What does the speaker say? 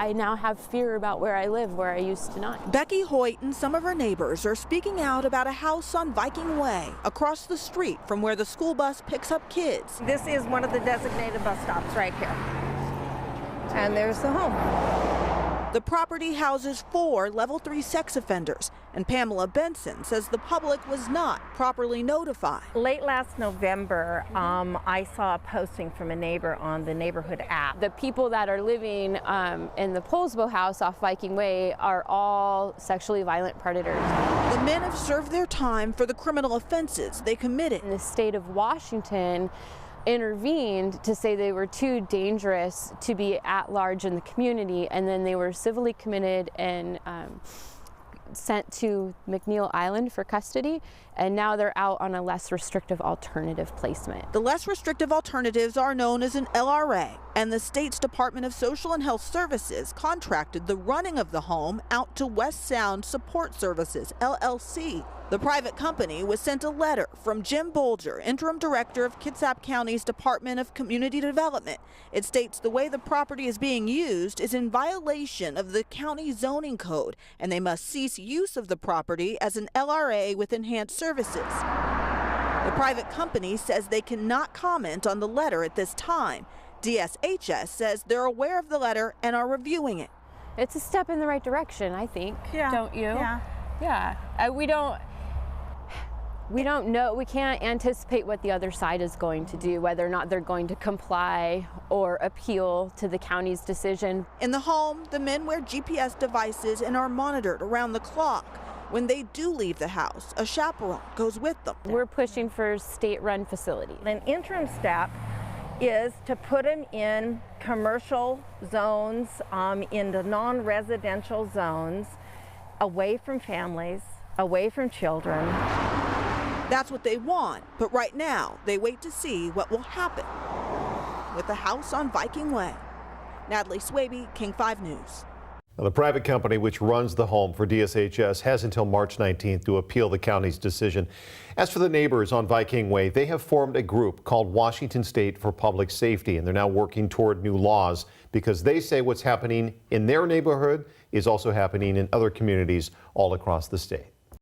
I now have fear about where I live, where I used to not. Becky Hoyt and some of her neighbors are speaking out about a house on Viking Way, across the street from where the school bus picks up kids. This is one of the designated bus stops right here. And there's the home. The property houses 4 level 3 sex offenders, and Pamela Benson says the public was not properly notified. Late last November, I saw a posting from a neighbor on the neighborhood app. The people that are living in the Poulsbo house off Viking Way are all sexually violent predators. The men have served their time for the criminal offenses they committed. The state of Washington intervened to say they were too dangerous to be at large in the community, and then they were civilly committed and sent to McNeil Island for custody, and now they're out on a less restrictive alternative placement. The less restrictive alternatives are known as an LRA, and the state's Department of Social and Health Services contracted the running of the home out to West Sound Support Services, LLC. The private company was sent a letter from Jim Bolger, interim director of Kitsap County's Department of Community Development. It states the way the property is being used is in violation of the county zoning code, and they must cease use of the property as an LRA with enhanced services. The private company says they cannot comment on the letter at this time. DSHS says they're aware of the letter and are reviewing it. It's a step in the right direction, I think. Yeah. Don't you? Yeah. Yeah. We don't know, we can't anticipate what the other side is going to do, whether or not they're going to comply or appeal to the county's decision. In the home, the men wear GPS devices and are monitored around the clock. When they do leave the house, a chaperone goes with them. We're pushing for state-run facilities. An interim step is to put them in commercial zones, into non-residential zones, away from families, away from children. That's what they want, but right now they wait to see what will happen with the house on Viking Way. Natalie Swaby, King 5 News. Now, the private company which runs the home for DSHS has until March 19th to appeal the county's decision. As for the neighbors on Viking Way, they have formed a group called Washington State for Public Safety, and they're now working toward new laws because they say what's happening in their neighborhood is also happening in other communities all across the state.